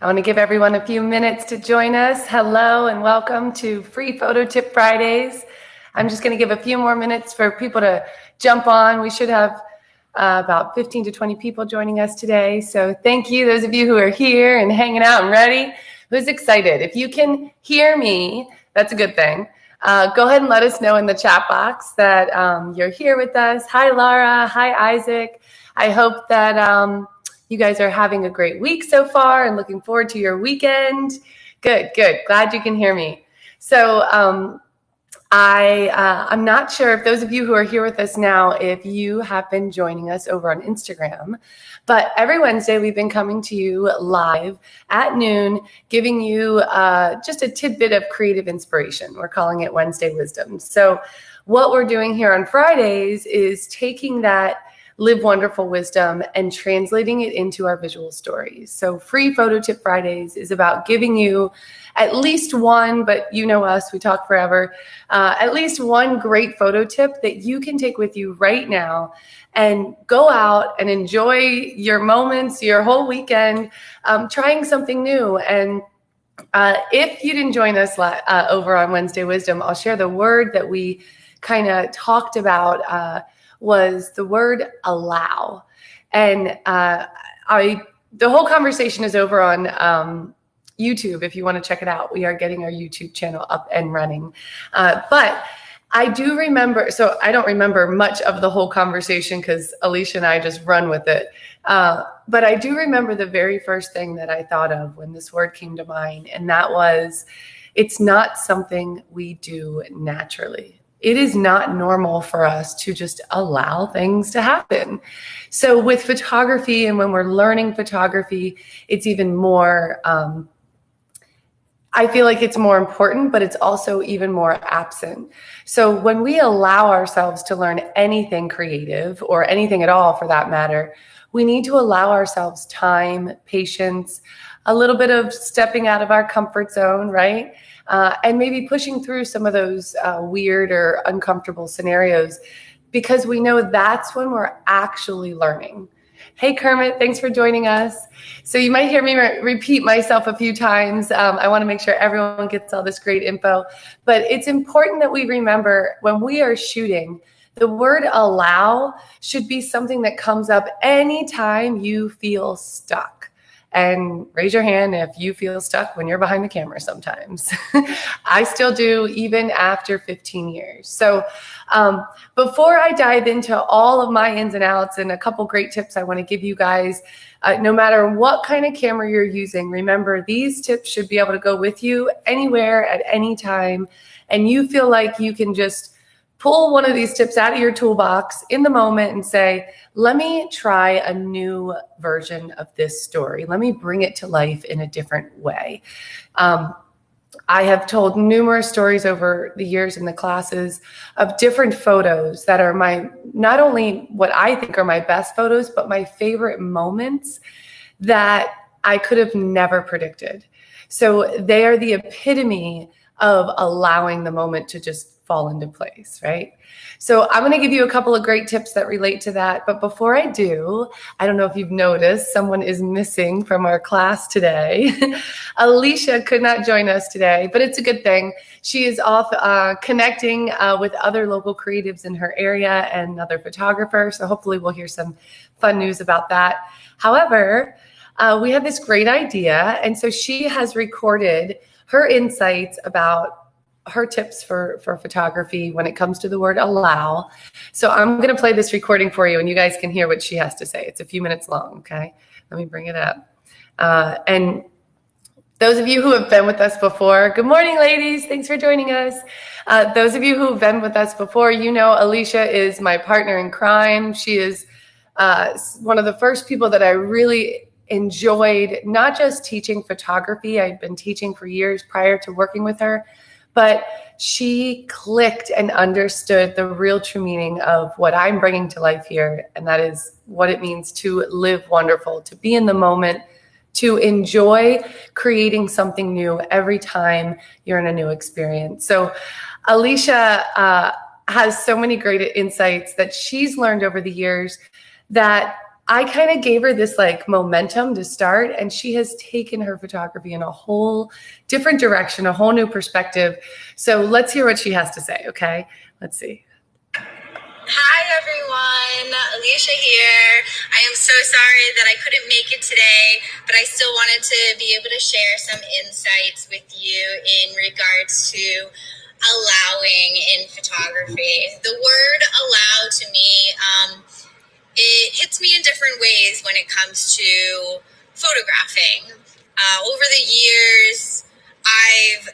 I want to give everyone a few minutes to join us. Hello and welcome to Free Photo Tip Fridays. I'm just going to give a few more minutes for people to jump on. We should have about 15 to 20 people joining us today. So thank you, those of you who are here and hanging out and ready. Who's excited? If you can hear me, that's a good thing. Go ahead and let us know in the chat box that you're here with us. Hi, Laura. Hi, Isaac. I hope that you guys are having a great week so far and looking forward to your weekend. Good. Glad you can hear me. So I'm not sure if those of you who are here with us now, if you have been joining us over on Instagram, but every Wednesday we've been coming to you live at noon, giving you just a tidbit of creative inspiration. We're calling it Wednesday Wisdom. So what we're doing here on Fridays is taking that Live Wonderful wisdom and translating it into our visual stories. So Free Photo Tip Fridays is about giving you at least one, but you know us, we talk forever, at least one great photo tip that you can take with you right now and go out and enjoy your moments, your whole weekend, trying something new. And if you didn't join us over on Wednesday Wisdom, I'll share the word that we kind of talked about was the word allow. And the whole conversation is over on YouTube if you want to check it out. We are getting our YouTube channel up and running. But I do remember, so I don't remember much of the whole conversation because Alicia and I just run with it. But I do remember the very first thing that I thought of when this word came to mind, and that was, it's not something we do naturally. It is not normal for us to just allow things to happen. So with photography, and when we're learning photography, it's even more, I feel like it's more important, but it's also even more absent. So when we allow ourselves to learn anything creative, or anything at all for that matter, we need to allow ourselves time, patience, a little bit of stepping out of our comfort zone, right? And maybe pushing through some of those weird or uncomfortable scenarios, because we know that's when we're actually learning. Hey, Kermit, thanks for joining us. So you might hear me repeat myself a few times. I want to make sure everyone gets all this great info. But it's important that we remember when we are shooting, the word allow should be something that comes up anytime you feel stuck. And raise your hand if you feel stuck when you're behind the camera sometimes. I still do, even after 15 years. So before I dive into all of my ins and outs and a couple great tips I want to give you guys, no matter what kind of camera you're using, remember these tips should be able to go with you anywhere at any time. And you feel like you can just pull one of these tips out of your toolbox in the moment and say, let me try a new version of this story. Let me bring it to life in a different way. I have told numerous stories over the years in the classes of different photos that are not only what I think are my best photos, but my favorite moments that I could have never predicted. So they are the epitome of allowing the moment to just fall into place, right? So I'm going to give you a couple of great tips that relate to that. But before I do, I don't know if you've noticed, someone is missing from our class today. Alicia could not join us today, but it's a good thing. She is off connecting with other local creatives in her area and other photographers. So hopefully we'll hear some fun news about that. However, we have this great idea. And so she has recorded her insights about her tips for photography when it comes to the word allow. So I'm going to play this recording for you and you guys can hear what she has to say. It's a few minutes long. Okay. Let me bring it up. And those of you who have been with us before, good morning, ladies. Thanks for joining us. Those of you who have been with us before, you know, Alicia is my partner in crime. She is one of the first people that I really enjoyed, not just teaching photography. I'd been teaching for years prior to working with her, but she clicked and understood the real true meaning of what I'm bringing to life here. And that is what it means to live wonderful, to be in the moment, to enjoy creating something new every time you're in a new experience. So Alicia has so many great insights that she's learned over the years that I kind of gave her this like momentum to start, and she has taken her photography in a whole different direction, a whole new perspective. So let's hear what she has to say. Okay, let's see. Hi everyone, Alicia here. I am so sorry that I couldn't make it today, but I still wanted to be able to share some insights with you in regards to allowing in photography. The word allow to me, it hits me in different ways when it comes to photographing. Over the years, I've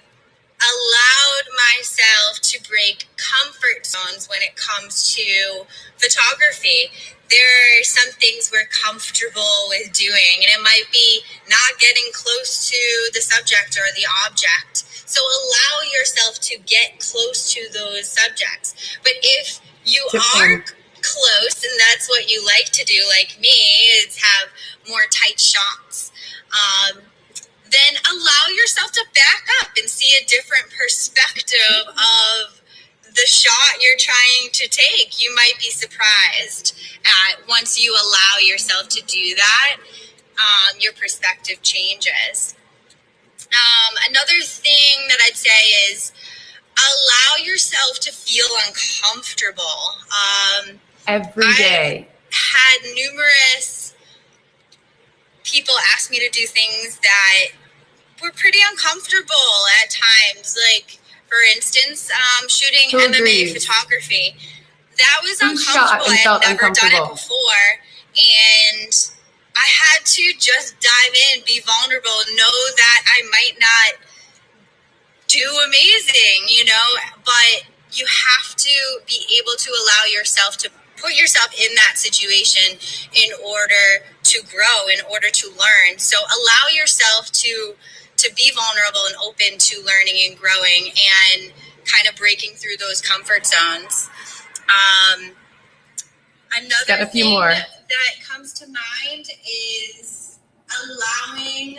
allowed myself to break comfort zones when it comes to photography. There are some things we're comfortable with doing, and it might be not getting close to the subject or the object. So allow yourself to get close to those subjects. But if you are close, and that's what you like to do, like me, is have more tight shots, then allow yourself to back up and see a different perspective of the shot you're trying to take. You might be surprised at once you allow yourself to do that, your perspective changes. Another thing that I'd say is allow yourself to feel uncomfortable. Every day. I've had numerous people ask me to do things that were pretty uncomfortable at times. Like, for instance, shooting MMA photography. That was uncomfortable. I had never done it before. And I had to just dive in, be vulnerable, know that I might not do amazing, but you have to be able to allow yourself to put yourself in that situation in order to grow, in order to learn. So allow yourself to be vulnerable and open to learning and growing and kind of breaking through those comfort zones. Another thing that comes to mind is allowing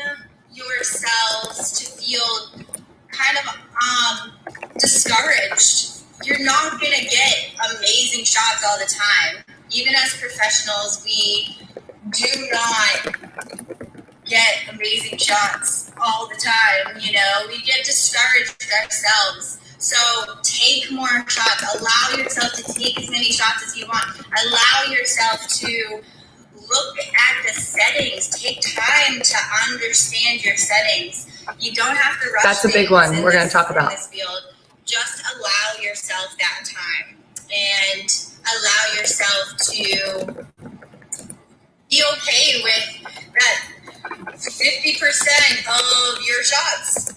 yourselves to feel kind of discouraged. You're not going to get amazing shots all the time. Even as professionals, we do not get amazing shots all the time. We get discouraged ourselves. So take more shots. Allow yourself to take as many shots as you want. Allow yourself to look at the settings. Take time to understand your settings. You don't have to rush. That's a big one we're going to talk about. In this field. Just allow yourself that time and allow yourself to be okay with that 50% of your shots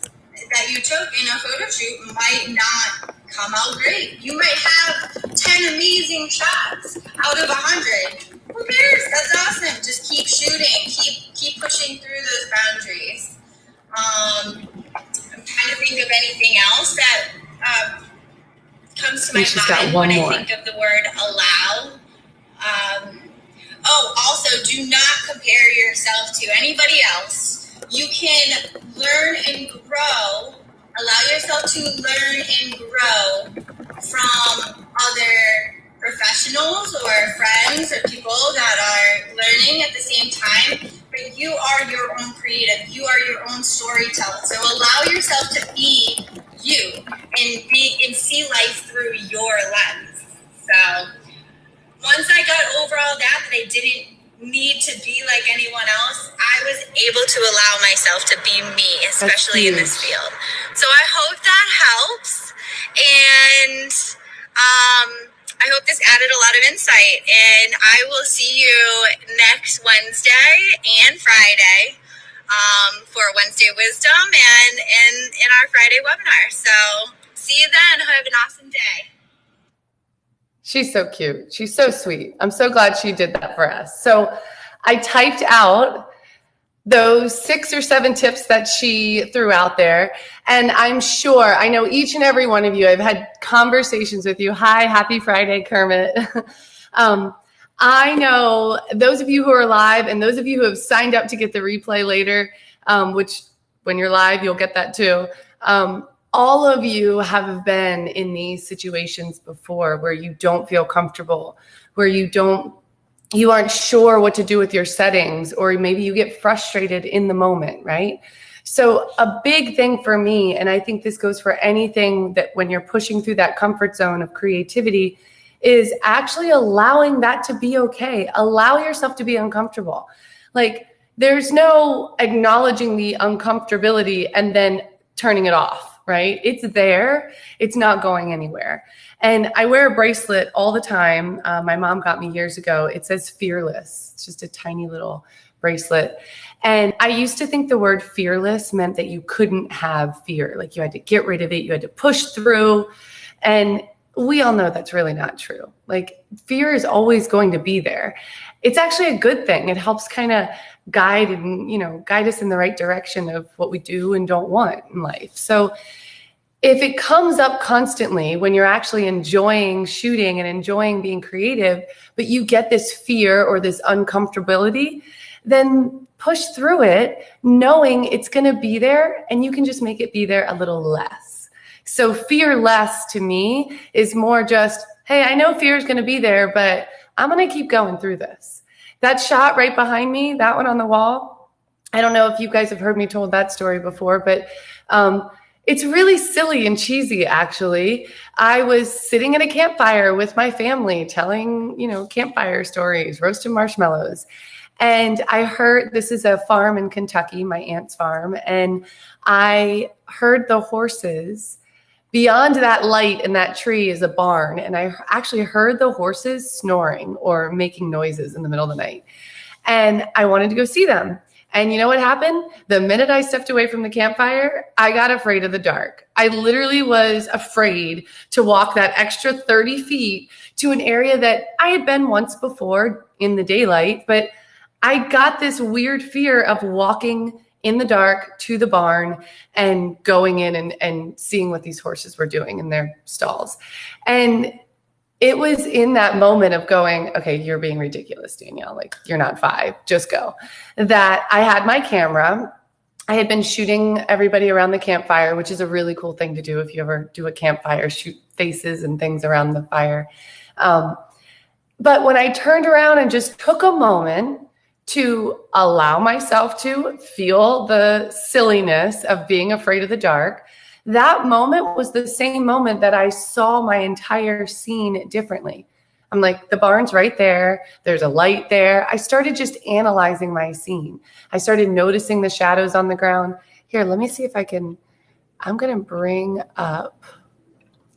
that you took in a photo shoot might not come out great. You might have 10 amazing shots out of 100. Who cares? That's awesome. Just keep shooting. Keep pushing through those boundaries. I'm trying to think of anything else that comes to my mind when I think of the word allow. Also, do not compare yourself to anybody else. You can learn and grow. Allow yourself to learn and grow from other professionals or friends or people that are learning at the same time. But you are your own creative. You are your own storyteller. So allow yourself to be you and see life through your lens. So once I got over all that I didn't need to be like anyone else, I was able to allow myself to be me, especially in this field. So I hope that helps. And I hope this added a lot of insight. And I will see you next Wednesday and Friday for Wednesday Wisdom and in our Friday webinar. So see you then. Have an awesome day. She's so cute. She's so sweet. I'm so glad she did that for us. So I typed out those 6 or 7 tips that she threw out there. And I'm sure, I know each and every one of you, I've had conversations with you. Hi, happy Friday, Kermit. I know those of you who are live and those of you who have signed up to get the replay later, which when you're live, you'll get that too. All of you have been in these situations before where you don't feel comfortable, where you don't you aren't sure what to do with your settings, or maybe you get frustrated in the moment, right? So a big thing for me, and I think this goes for anything that when you're pushing through that comfort zone of creativity, is actually allowing that to be okay. Allow yourself to be uncomfortable. Like, there's no acknowledging the uncomfortability and then turning it off, right? It's there. It's not going anywhere. And I wear a bracelet all the time. My mom got me years ago. It says fearless. It's just a tiny little bracelet. And I used to think the word fearless meant that you couldn't have fear. Like, you had to get rid of it. You had to push through. And we all know that's really not true. Like, fear is always going to be there. It's actually a good thing. It helps kind of guide us in the right direction of what we do and don't want in life. So if it comes up constantly when you're actually enjoying shooting and enjoying being creative, but you get this fear or this uncomfortability, then push through it, knowing it's going to be there, and you can just make it be there a little less. So fear less to me is more just, hey, I know fear is going to be there, but I'm going to keep going through this. That shot right behind me, that one on the wall, I don't know if you guys have heard me told that story before, but it's really silly and cheesy, actually. I was sitting at a campfire with my family telling, campfire stories, roasting marshmallows. And I heard, this is a farm in Kentucky, my aunt's farm, and I heard the horses. Beyond that light and that tree is a barn, and I actually heard the horses snoring or making noises in the middle of the night. And I wanted to go see them. And you know what happened? The minute I stepped away from the campfire, I got afraid of the dark. I literally was afraid to walk that extra 30 feet to an area that I had been once before in the daylight, but I got this weird fear of walking in the dark to the barn and going in and seeing what these horses were doing in their stalls. And it was in that moment of going, okay, you're being ridiculous, Danielle. Like, you're not 5, just go. That I had my camera. I had been shooting everybody around the campfire, which is a really cool thing to do if you ever do a campfire, shoot faces and things around the fire. But when I turned around and just took a moment to allow myself to feel the silliness of being afraid of the dark, that moment was the same moment that I saw my entire scene differently. I'm like, the barn's right there. There's a light there. I started just analyzing my scene. I started noticing the shadows on the ground. Here, let me see if I'm going to bring up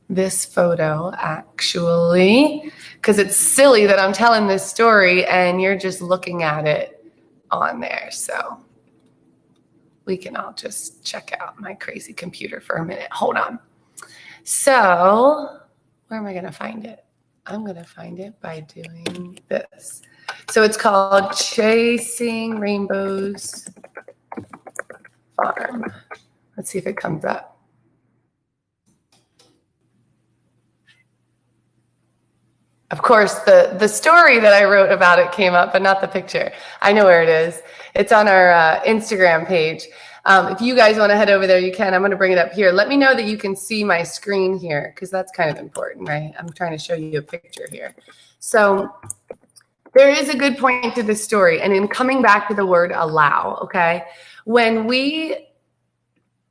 this photo, actually, because it's silly that I'm telling this story and you're just looking at it on there. So we can all just check out my crazy computer for a minute. Hold on. So where am I going to find it? I'm going to find it by doing this. So it's called Chasing Rainbows Farm. Let's see if it comes up. Of course, the story that I wrote about it came up, but not the picture. I know where it is. It's on our Instagram page. If you guys want to head over there, you can. I'm going to bring it up here. Let me know that you can see my screen here, because that's kind of important, right? I'm trying to show you a picture here. So there is a good point to this story. And in coming back to the word allow, okay? When we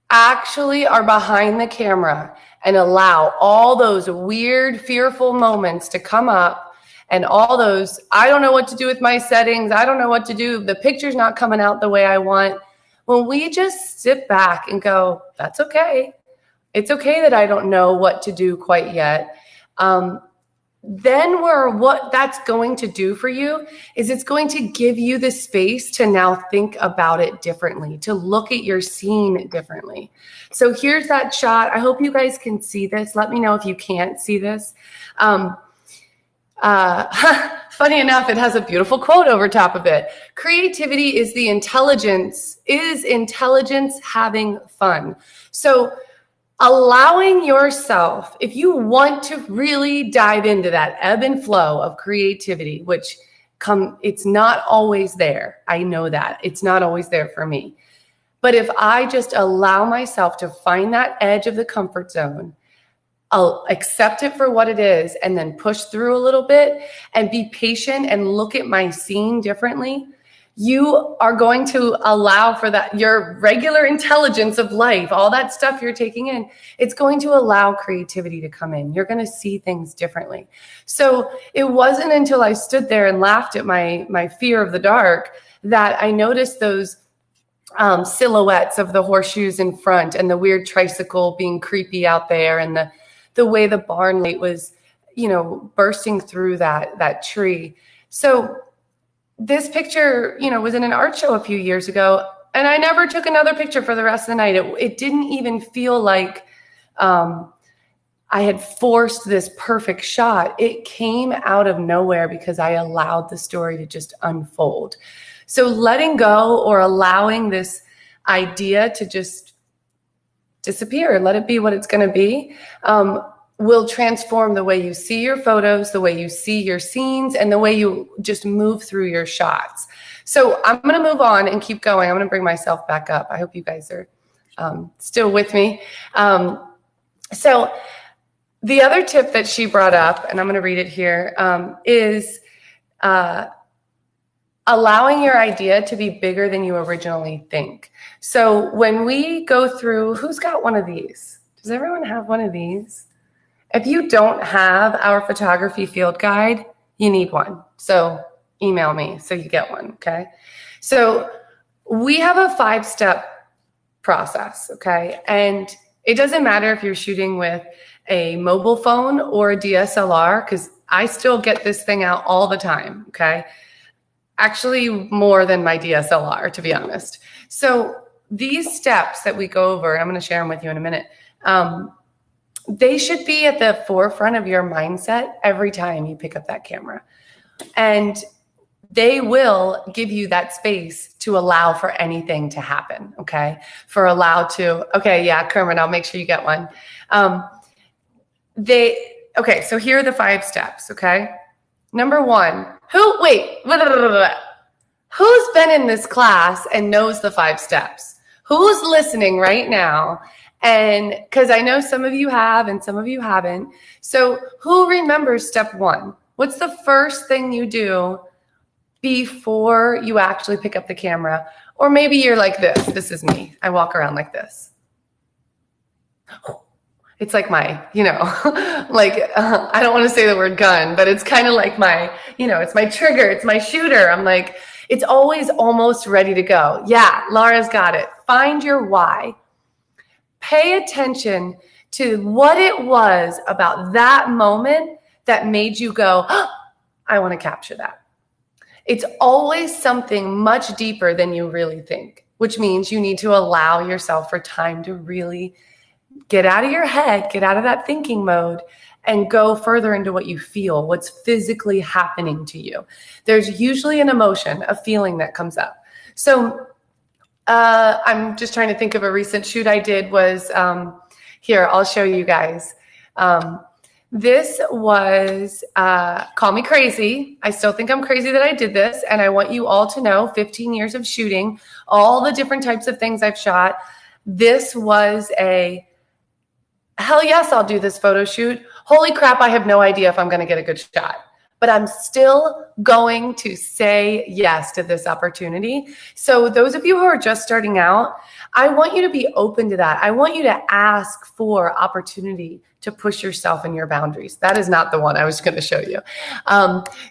actually are behind the camera and allow all those weird, fearful moments to come up, and all those, I don't know what to do with my settings, I don't know what to do, the picture's not coming out the way I want. When we just sit back and go, that's okay. It's okay that I don't know what to do quite yet. Then what that's going to do for you is it's going to give you the space to now think about it differently, to look at your scene differently. So here's that shot. I hope you guys can see this. Let me know if you can't see this. Funny enough, it has a beautiful quote over top of it. Creativity is intelligence having fun. So allowing yourself, if you want to really dive into that ebb and flow of creativity, which it's not always there. I know that. It's not always there for me. But if I just allow myself to find that edge of the comfort zone, I'll accept it for what it is and then push through a little bit and be patient and look at my scene differently, you are going to allow for that, your regular intelligence of life, all that stuff you're taking in, it's going to allow creativity to come in. You're going to see things differently. So it wasn't until I stood there and laughed at my fear of the dark that I noticed those silhouettes of the horseshoes in front and the weird tricycle being creepy out there, and the way the barn light was, bursting through that tree. So this picture, was in an art show a few years ago, and I never took another picture for the rest of the night. It didn't even feel like I had forced this perfect shot. It came out of nowhere because I allowed the story to just unfold. So letting go or allowing this idea to just disappear, let it be what it's going to be, will transform the way you see your photos, the way you see your scenes, and the way you just move through your shots. So I'm going to move on and keep going. I'm going to bring myself back up. I hope you guys are still with me. So the other tip that she brought up, and I'm going to read it here, is allowing your idea to be bigger than you originally think. So when we go through, who's got one of these? Does everyone have one of these? If you don't have our photography field guide, you need one. So email me so you get one, okay? So we have a 5-step process, okay? And it doesn't matter if you're shooting with a mobile phone or a DSLR, because I still get this thing out all the time, okay? Actually, more than my DSLR, to be honest. So these steps that we go over, I'm going to share them with you in a minute, they should be at the forefront of your mindset every time you pick up that camera. And they will give you that space to allow for anything to happen, okay? Okay, yeah, Kermit, I'll make sure you get one. Okay, so here are the 5 steps, okay? Number 1, who's been in this class and knows the 5 steps? Who's listening right now? And because I know some of you have and some of you haven't. So who remembers step 1? What's the first thing you do before you actually pick up the camera? Or maybe you're like this. This is me. I walk around like this. It's like my, I don't want to say the word gun, but it's kind of like my, it's my trigger. It's my shooter. I'm like, it's always almost ready to go. Yeah, Laura's got it. Find your why. Pay attention to what it was about that moment that made you go, oh, I want to capture that. It's always something much deeper than you really think, which means you need to allow yourself for time to really get out of your head, get out of that thinking mode, and go further into what you feel, what's physically happening to you. There's usually an emotion, a feeling that comes up. So I'm just trying to think of a recent shoot I did was, here, I'll show you guys. This was Call Me Crazy. I still think I'm crazy that I did this, and I want you all to know 15 years of shooting, all the different types of things I've shot. This was a hell yes, I'll do this photo shoot. Holy crap, I have no idea if I'm going to get a good shot. But I'm still going to say yes to this opportunity. So those of you who are just starting out, I want you to be open to that. I want you to ask for opportunity to push yourself and your boundaries. That is not the one I was going to show you.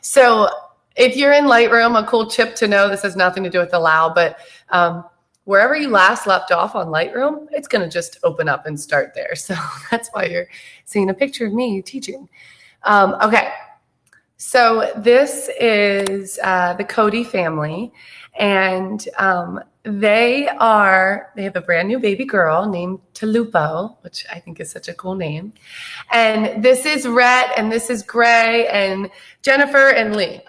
So if you're in Lightroom, a cool tip to know, this has nothing to do with Allow, but wherever you last left off on Lightroom, it's going to just open up and start there. So that's why you're seeing a picture of me teaching. Okay. So this is the Cody family, and they have a brand new baby girl named Talupo, which I think is such a cool name. And this is Rhett, and this is Gray, and Jennifer, and Lee.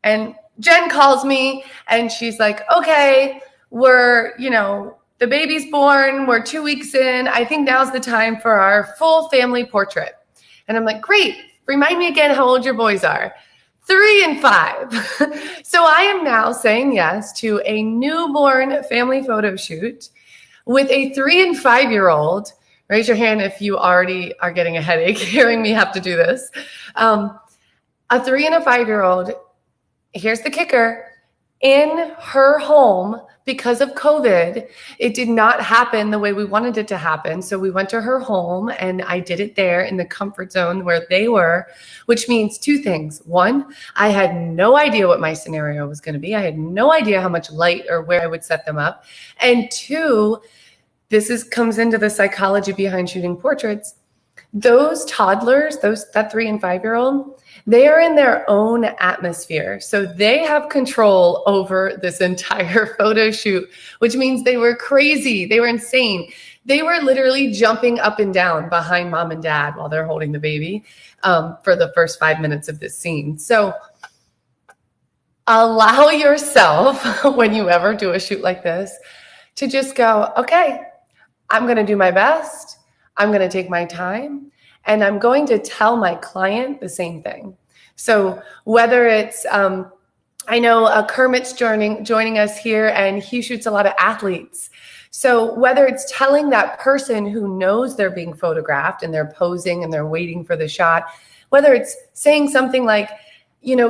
And Jen calls me, and she's like, okay, the baby's born, we're 2 weeks in. I think now's the time for our full family portrait. And I'm like, great. Remind me again how old your boys are. 3 and 5. So I am now saying yes to a newborn family photo shoot with a 3 and 5-year-old Raise your hand if you already are getting a headache hearing me have to do this. A 3 and a 5-year-old, here's the kicker, in her home, because of COVID, it did not happen the way we wanted it to happen. So we went to her home and I did it there in the comfort zone where they were, which means 2 things. 1, I had no idea what my scenario was going to be. I had no idea how much light or where I would set them up. And 2, comes into the psychology behind shooting portraits. Those toddlers, that 3 and 5-year-old, they are in their own atmosphere. So they have control over this entire photo shoot, which means they were crazy. They were insane. They were literally jumping up and down behind mom and dad while they're holding the baby for the first 5 minutes of this scene. So allow yourself, when you ever do a shoot like this, to just go, okay, I'm going to do my best. I'm going to take my time, and I'm going to tell my client the same thing. So whether it's, I know Kermit's joining us here, and he shoots a lot of athletes. So whether it's telling that person who knows they're being photographed and they're posing and they're waiting for the shot, whether it's saying something like,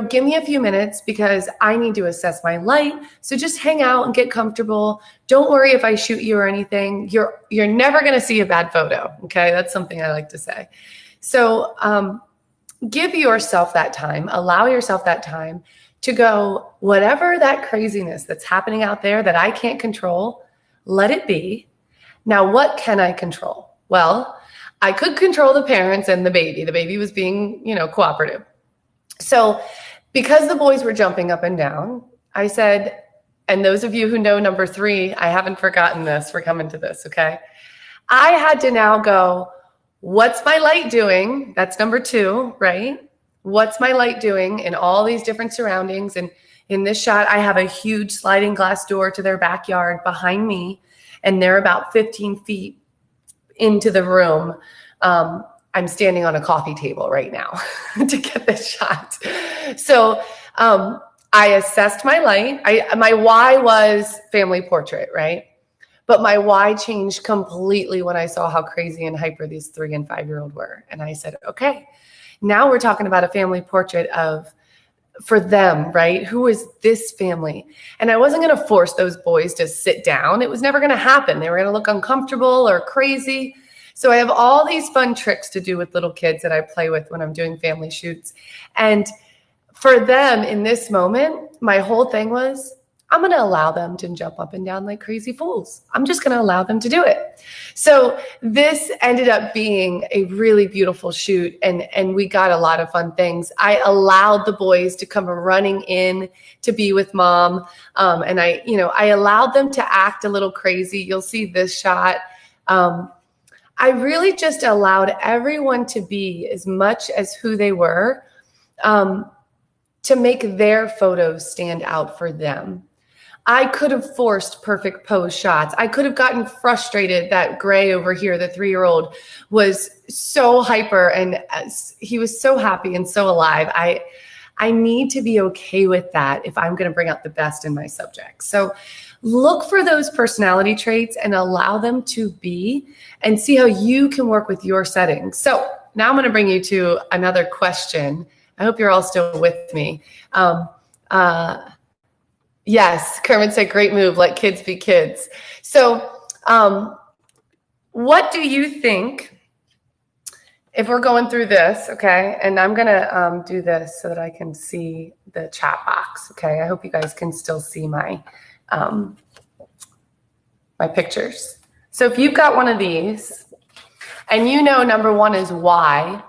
give me a few minutes because I need to assess my light. So just hang out and get comfortable. Don't worry if I shoot you or anything. You're never going to see a bad photo. Okay. That's something I like to say. So give yourself that time, allow yourself that time to go, whatever that craziness that's happening out there that I can't control, let it be. Now, what can I control? Well, I could control the parents and the baby. The baby was being, cooperative. So because the boys were jumping up and down, I said, and those of you who know number 3, I haven't forgotten this. We're coming to this, okay? I had to now go, what's my light doing? That's number 2, right? What's my light doing in all these different surroundings? And in this shot, I have a huge sliding glass door to their backyard behind me, and they're about 15 feet into the room. I'm standing on a coffee table right now to get this shot. So I assessed my light. My why was family portrait, right? But my why changed completely when I saw how crazy and hyper these 3 and 5-year-old were. And I said, okay, now we're talking about a family portrait for them, right? Who is this family? And I wasn't going to force those boys to sit down. It was never going to happen. They were going to look uncomfortable or crazy. So I have all these fun tricks to do with little kids that I play with when I'm doing family shoots. And for them in this moment, my whole thing was, I'm going to allow them to jump up and down like crazy fools. I'm just going to allow them to do it. So this ended up being a really beautiful shoot, and we got a lot of fun things. I allowed the boys to come running in to be with mom. And I allowed them to act a little crazy. You'll see this shot. I really just allowed everyone to be as much as who they were, to make their photos stand out for them. I could have forced perfect pose shots. I could have gotten frustrated that Gray over here, the 3-year-old, was so hyper and he was so happy and so alive. I need to be okay with that if I'm going to bring out the best in my subject. So look for those personality traits and allow them to be, and see how you can work with your settings. So now I'm going to bring you to another question. I hope you're all still with me. Yes, Kermit said, great move, let kids be kids. So what do you think, if we're going through this, okay, and I'm going to do this so that I can see the chat box, okay? I hope you guys can still see my my pictures. So if you've got one of these and number 1 is why,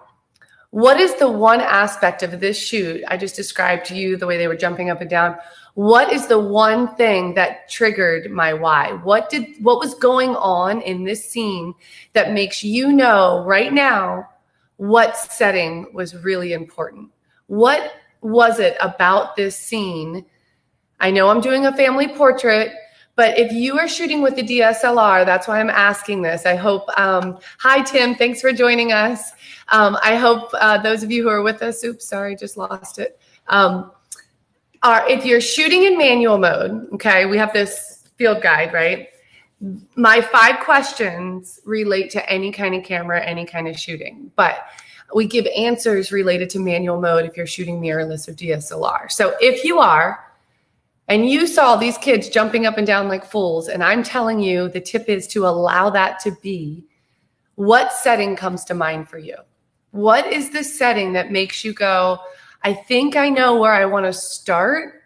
what is the one aspect of this shoot I just described to you, the way they were jumping up and down? What is the one thing that triggered my why? What was going on in this scene that makes you know right now what setting was really important? What was it about this scene? I know I'm doing a family portrait, but if you are shooting with the DSLR, that's why I'm asking this. I hope, hi, Tim, thanks for joining us. I hope those of you who are with us, oops, sorry, just lost it. If you're shooting in manual mode, okay, we have this field guide, right? My 5 questions relate to any kind of camera, any kind of shooting, but we give answers related to manual mode if you're shooting mirrorless or DSLR. So if you are, and you saw these kids jumping up and down like fools, and I'm telling you the tip is to allow that to be, what setting comes to mind for you? What is the setting that makes you go, I think I know where I want to start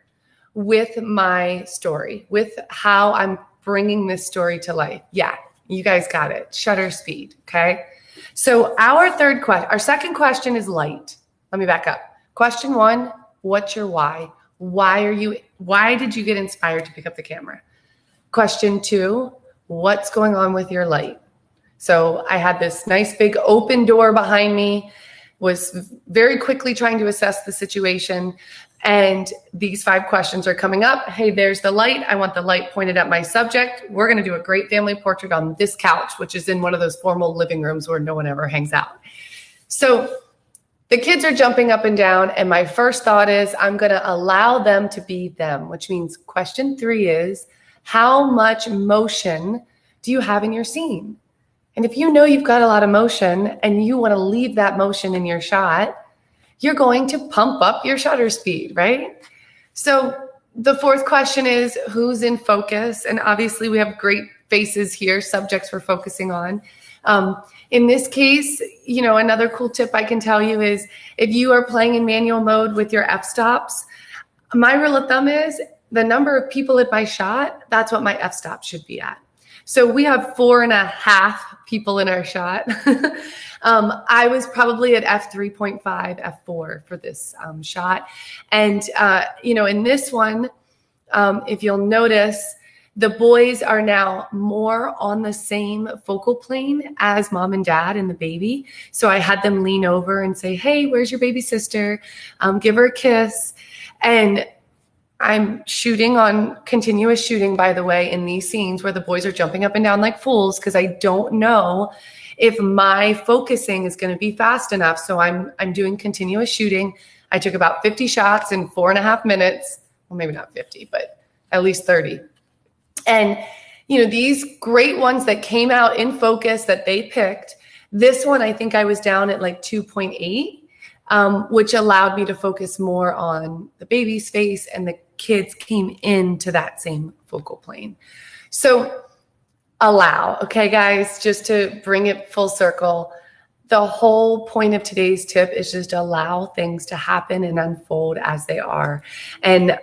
with my story, with how I'm bringing this story to life? Yeah, you guys got it. Shutter speed, okay? So our second question is light. Let me back up. Question 1, what's your why? Why did you get inspired to pick up the camera? Question 2, what's going on with your light? So I had this nice big open door behind me, was very quickly trying to assess the situation. And these 5 questions are coming up. Hey, there's the light. I want the light pointed at my subject. We're going to do a great family portrait on this couch, which is in one of those formal living rooms where no one ever hangs out. So the kids are jumping up and down. And my first thought is I'm going to allow them to be them, which means question 3 is, how much motion do you have in your scene? And if you know you've got a lot of motion and you want to leave that motion in your shot, you're going to pump up your shutter speed, right? So the 4th question is, who's in focus? And obviously we have great faces here, subjects we're focusing on. In this case, another cool tip I can tell you is if you are playing in manual mode with your f-stops, my rule of thumb is the number of people in my shot, that's what my f-stop should be at. So we have 4.5 people in our shot. I was probably at f3.5, f4 for this shot. And, in this one, if you'll notice, the boys are now more on the same focal plane as mom and dad and the baby. So I had them lean over and say, hey, where's your baby sister? Give her a kiss. And I'm shooting on continuous shooting, by the way, in these scenes where the boys are jumping up and down like fools because I don't know if my focusing is going to be fast enough. So I'm doing continuous shooting. I took about 50 shots in 4.5 minutes. Well, maybe not 50, but at least 30. And, these great ones that came out in focus that they picked, this one, I think I was down at like 2.8, which allowed me to focus more on the baby's face, and the kids came into that same focal plane. So allow, okay, guys, just to bring it full circle, the whole point of today's tip is just allow things to happen and unfold as they are. And,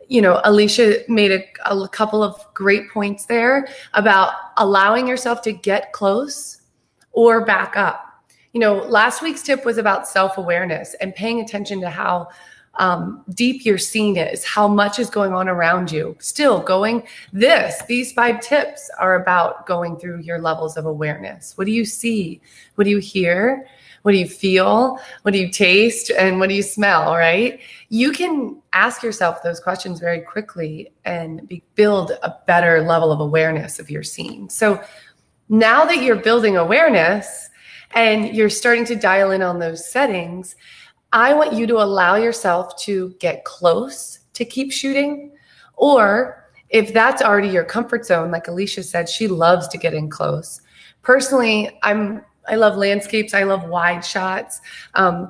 Alicia made a couple of great points there about allowing yourself to get close or back up. Last week's tip was about self-awareness and paying attention to how deep your scene is, how much is going on around you. Still these 5 tips are about going through your levels of awareness. What do you see? What do you hear? What do you feel? What do you taste? And what do you smell, right? You can ask yourself those questions very quickly and build a better level of awareness of your scene. So now that you're building awareness and you're starting to dial in on those settings, I want you to allow yourself to get close to keep shooting. Or if that's already your comfort zone, like Alicia said, she loves to get in close. Personally, I love landscapes. I love wide shots.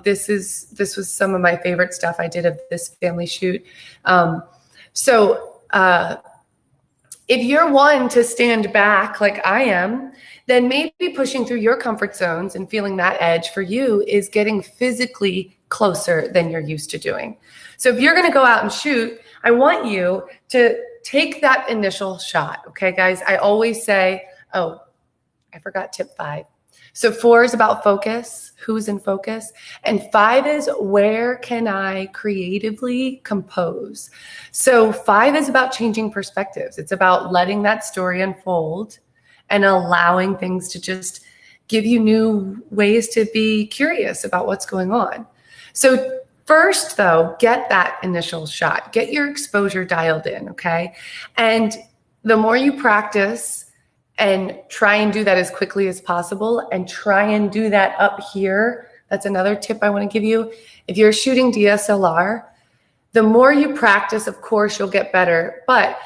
This was some of my favorite stuff I did of this family shoot. If you're one to stand back like I am, then maybe pushing through your comfort zones and feeling that edge for you is getting physically closer than you're used to doing. So if you're going to go out and shoot, I want you to take that initial shot. Okay, guys, I always say, I forgot tip 5. So 4 is about focus, who's in focus. And 5 is where can I creatively compose? So 5 is about changing perspectives. It's about letting that story unfold and allowing things to just give you new ways to be curious about what's going on. So first, though, get that initial shot. Get your exposure dialed in, okay? And the more you practice and try and do that as quickly as possible and try and do that up here, that's another tip I want to give you. If you're shooting DSLR, the more you practice, of course, you'll get better. But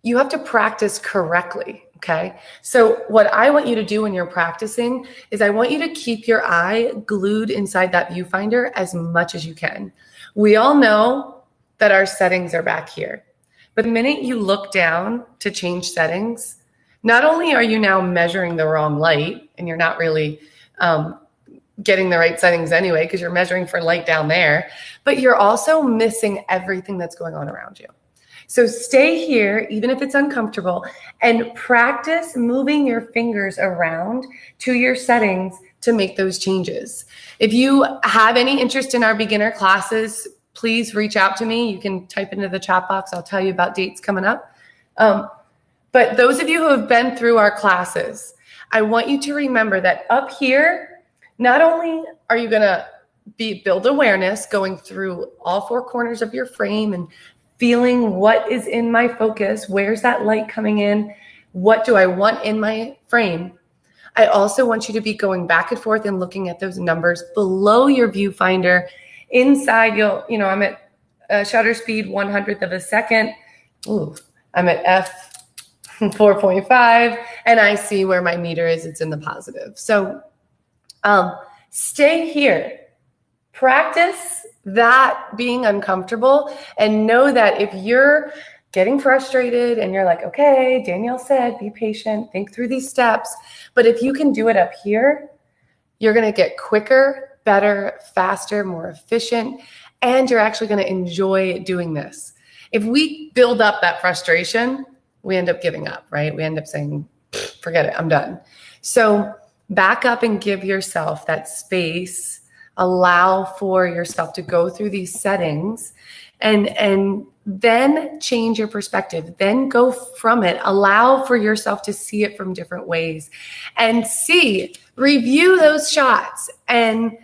you have to practice correctly. Okay. So what I want you to do when you're practicing is I want you to keep your eye glued inside that viewfinder as much as you can. We all know that our settings are back here, but the minute you look down to change settings, not only are you now measuring the wrong light and you're not really getting the right settings anyway, because you're measuring for light down there, but you're also missing everything that's going on around you. So stay here, even if it's uncomfortable, and practice moving your fingers around to your settings to make those changes. If you have any interest in our beginner classes, please reach out to me. You can type into the chat box. I'll tell you about dates coming up. But those of you who have been through our classes, I want you to remember that up here, not only are you going to build awareness going through all four corners of your frame and feeling what is in my focus, where's that light coming in, what do I want in my frame. I also want you to be going back and forth and looking at those numbers below your viewfinder. Inside, I'm at shutter speed 1/100th of a second. Ooh, I'm at f 4.5, and I see where my meter is. It's in the positive. So stay here. Practice that being uncomfortable, and know that if you're getting frustrated and you're like, okay, Danielle said, be patient, think through these steps. But if you can do it up here, you're going to get quicker, better, faster, more efficient, and you're actually going to enjoy doing this. If we build up that frustration, we end up giving up, right? We end up saying, forget it, I'm done. So back up and give yourself that space. Allow for yourself to go through these settings and then change your perspective. Then go from it. Allow for yourself to see it from different ways and review those shots. And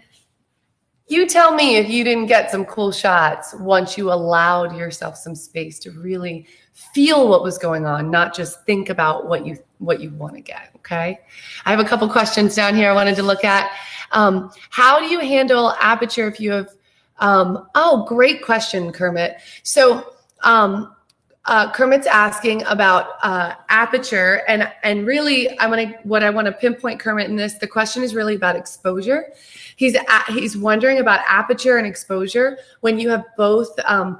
you tell me if you didn't get some cool shots once you allowed yourself some space to really feel what was going on, not just think about what you want to get. Okay. I have a couple questions down here I wanted to look at. How do you handle aperture if you have, great question, Kermit. So Kermit's asking about aperture, and really what I want to pinpoint, Kermit, in this, the question is really about exposure. He's wondering about aperture and exposure when you have both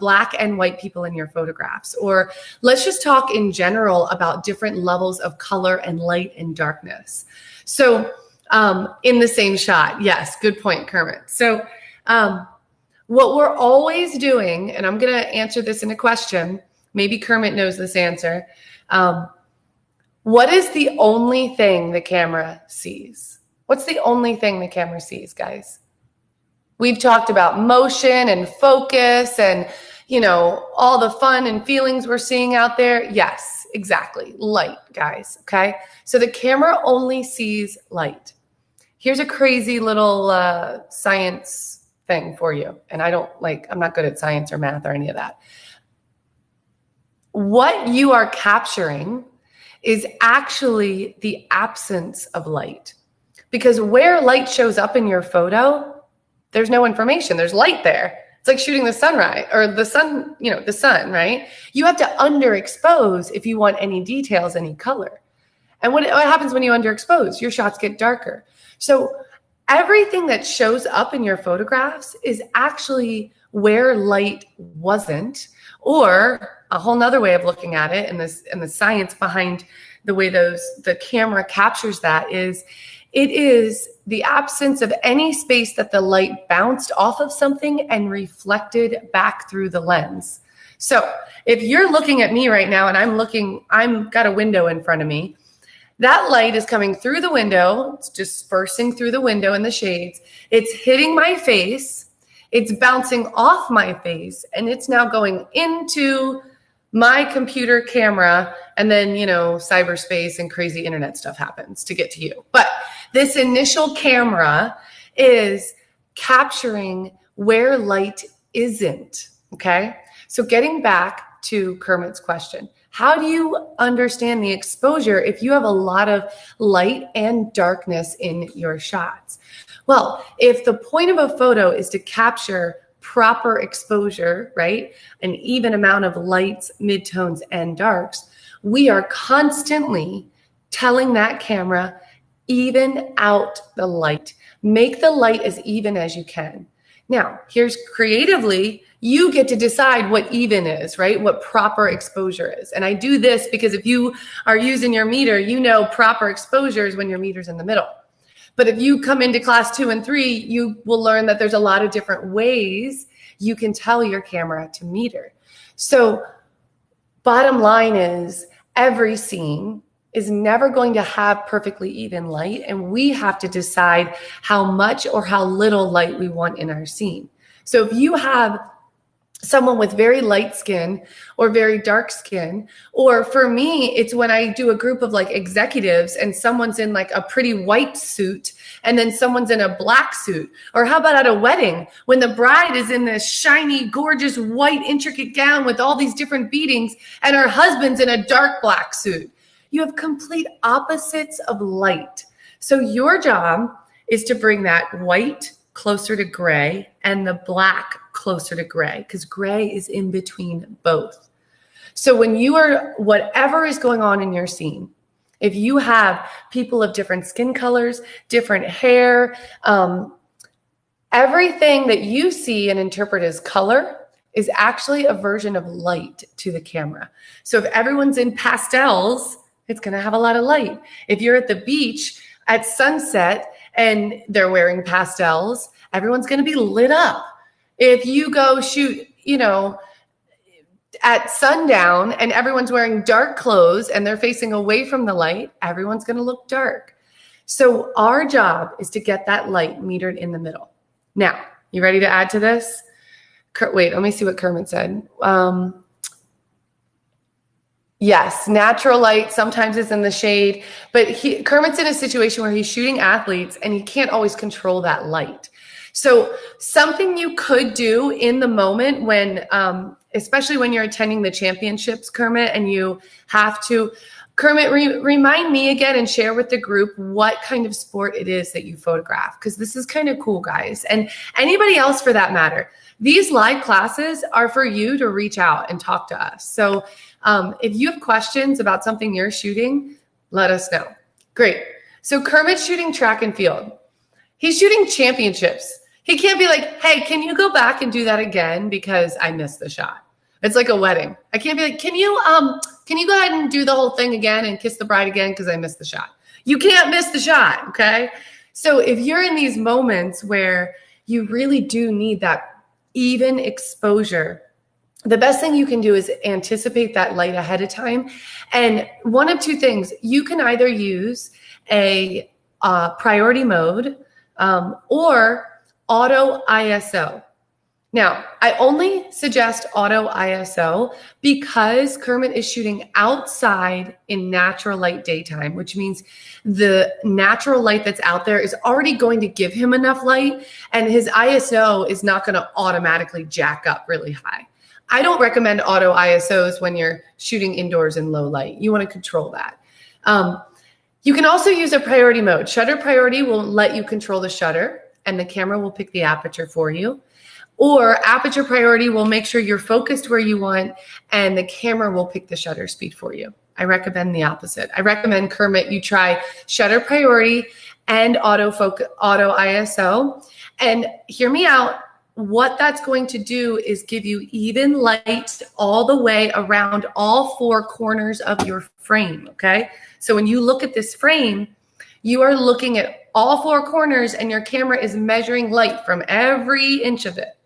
black and white people in your photographs. Or let's just talk in general about different levels of color and light and darkness. So in the same shot. Yes, good point, Kermit. So what we're always doing, and I'm going to answer this in a question, maybe Kermit knows this answer. What is the only thing the camera sees? What's the only thing the camera sees, guys? We've talked about motion and focus and, all the fun and feelings we're seeing out there. Yes, exactly. Light, guys. Okay. So the camera only sees light. Here's a crazy little science thing for you. And I'm not good at science or math or any of that. What you are capturing is actually the absence of light. Because where light shows up in your photo, there's no information. There's light there. It's like shooting the sunrise or the sun, the sun, right? You have to underexpose if you want any details, any color. And what happens when you underexpose? Your shots get darker. So everything that shows up in your photographs is actually where light wasn't, or a whole nother way of looking at it, and the science behind the way the camera captures that is, it is the absence of any space that the light bounced off of something and reflected back through the lens. So if you're looking at me right now and I'm got a window in front of me, that light is coming through the window. It's dispersing through the window and the shades. It's hitting my face. It's bouncing off my face, and it's now going into my computer camera, and then, cyberspace and crazy internet stuff happens to get to you. But this initial camera is capturing where light isn't, okay? So getting back to Kermit's question, how do you understand the exposure if you have a lot of light and darkness in your shots? Well, if the point of a photo is to capture proper exposure, right? An even amount of lights, midtones, and darks, we are constantly telling that camera, even out the light. Make the light as even as you can. Now, here's creatively, you get to decide what even is, right? What proper exposure is. And I do this because if you are using your meter, you know proper exposure is when your meter's in the middle. But if you come into class 2 and 3, you will learn that there's a lot of different ways you can tell your camera to meter. So bottom line is every scene is never going to have perfectly even light, and we have to decide how much or how little light we want in our scene. So if you have someone with very light skin or very dark skin, or for me, it's when I do a group of like executives and someone's in like a pretty white suit and then someone's in a black suit. Or how about at a wedding when the bride is in this shiny, gorgeous, white, intricate gown with all these different beadings and her husband's in a dark black suit. You have complete opposites of light. So your job is to bring that white closer to gray and the black closer to gray, because gray is in between both. So when you are, whatever is going on in your scene, if you have people of different skin colors, different hair, everything that you see and interpret as color is actually a version of light to the camera. So if everyone's in pastels, it's going to have a lot of light. If you're at the beach at sunset and they're wearing pastels, everyone's going to be lit up. If you go shoot, at sundown and everyone's wearing dark clothes and they're facing away from the light, everyone's going to look dark. So our job is to get that light metered in the middle. Now, you ready to add to this? Wait, let me see what Kermit said. Yes, natural light sometimes is in the shade, but Kermit's in a situation where he's shooting athletes and he can't always control that light. So something you could do in the moment when, especially when you're attending the championships, Kermit, and you have to, Kermit, remind me again and share with the group what kind of sport it is that you photograph, because this is kind of cool, guys, and anybody else for that matter. These live classes are for you to reach out and talk to us. So if you have questions about something you're shooting, let us know. Great. So Kermit's shooting track and field. He's shooting championships. He can't be like, hey, can you go back and do that again because I missed the shot? It's like a wedding. I can't be like, can you go ahead and do the whole thing again and kiss the bride again because I missed the shot? You can't miss the shot, okay? So if you're in these moments where you really do need that even exposure, the best thing you can do is anticipate that light ahead of time. And one of two things, you can either use a priority mode or auto ISO. Now, I only suggest auto ISO because Kermit is shooting outside in natural light daytime, which means the natural light that's out there is already going to give him enough light, and his ISO is not going to automatically jack up really high. I don't recommend auto ISOs when you're shooting indoors in low light. You want to control that. You can also use a priority mode. Shutter priority will let you control the shutter and the camera will pick the aperture for you. Or aperture priority will make sure you're focused where you want and the camera will pick the shutter speed for you. I recommend the opposite. I recommend, Kermit, you try shutter priority and auto ISO. And hear me out. What that's going to do is give you even light all the way around all four corners of your frame, okay? So when you look at this frame, you are looking at all four corners and your camera is measuring light from every inch of it.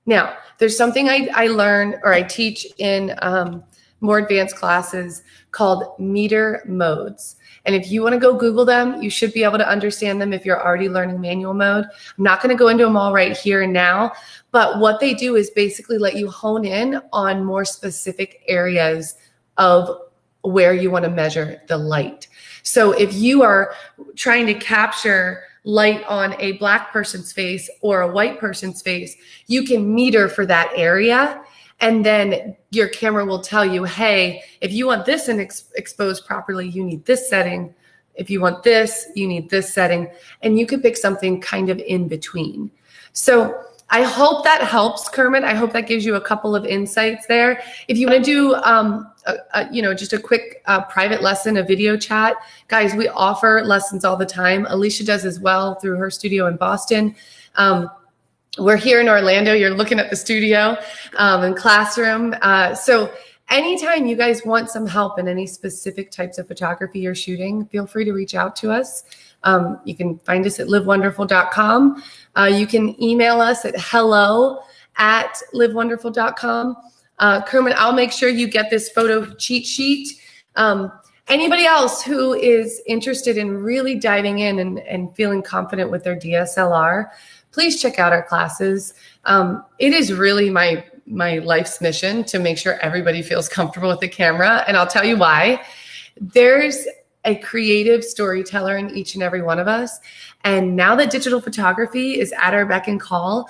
Now, there's something I learn or I teach in more advanced classes called meter modes. And if you want to go Google them, you should be able to understand them if you're already learning manual mode. I'm not going to go into them all right here and now, but what they do is basically let you hone in on more specific areas of where you want to measure the light. So if you are trying to capture light on a black person's face or a white person's face, you can meter for that area. And then your camera will tell you, hey, if you want this and exposed properly, you need this setting. If you want this, you need this setting. And you could pick something kind of in between. So I hope that helps, Kermit. I hope that gives you a couple of insights there. If you want to do, just a quick private lesson, a video chat, guys, we offer lessons all the time. Alicia does as well through her studio in Boston. We're here in Orlando. You're looking at the studio and classroom. So anytime you guys want some help in any specific types of photography you're shooting, feel free to reach out to us. You can find us at livewonderful.com. You can email us at hello@livewonderful.com. Kermit, I'll make sure you get this photo cheat sheet. Anybody else who is interested in really diving in and feeling confident with their DSLR, please check out our classes. It is really my life's mission to make sure everybody feels comfortable with the camera. And I'll tell you why. There's a creative storyteller in each and every one of us. And now that digital photography is at our beck and call,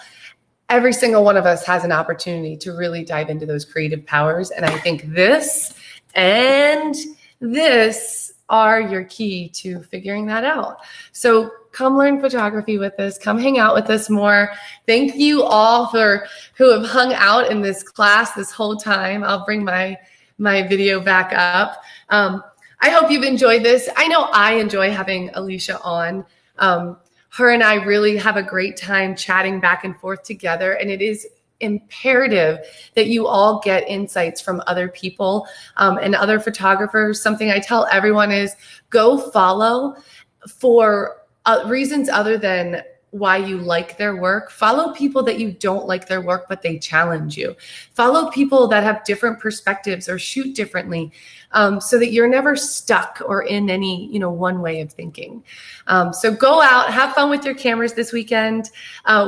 every single one of us has an opportunity to really dive into those creative powers. And I think this and this are your key to figuring that out. So come learn photography with us. Come hang out with us more. Thank you all who have hung out in this class this whole time. I'll bring my video back up. I hope you've enjoyed this. I know I enjoy having Alicia on. Her and I really have a great time chatting back and forth together, and it is imperative that you all get insights from other people and other photographers. Something I tell everyone is go follow for reasons other than why you like their work. Follow people that you don't like their work, but they challenge you. Follow people that have different perspectives or shoot differently, so that you're never stuck or in any, one way of thinking. So go out, have fun with your cameras this weekend.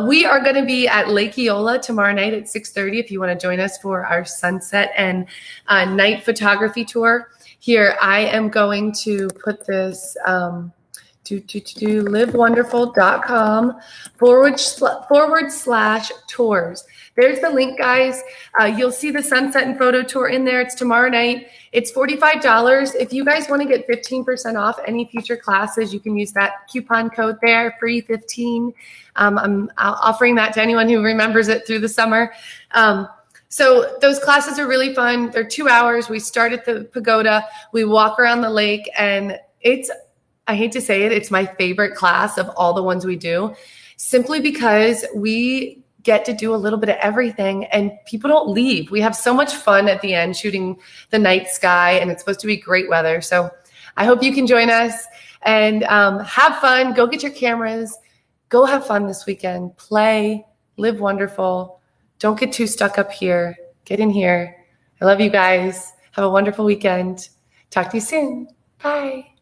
We are going to be at Lake Eola tomorrow night at 6:30 if you want to join us for our sunset and night photography tour. Here, I am going to put this to livewonderful.com/tours. There's the link, guys. You'll see the sunset and photo tour in there. It's tomorrow night. It's $45. If you guys want to get 15% off any future classes, you can use that coupon code there, free 15. I'm offering that to anyone who remembers it through the summer. So those classes are really fun. They're 2 hours. We start at the pagoda. We walk around the lake, and I hate to say it, it's my favorite class of all the ones we do, simply because we get to do a little bit of everything and people don't leave. We have so much fun at the end shooting the night sky, and it's supposed to be great weather. So I hope you can join us and have fun. Go get your cameras. Go have fun this weekend. Play. Live wonderful. Don't get too stuck up here. Get in here. I love you guys. Have a wonderful weekend. Talk to you soon. Bye.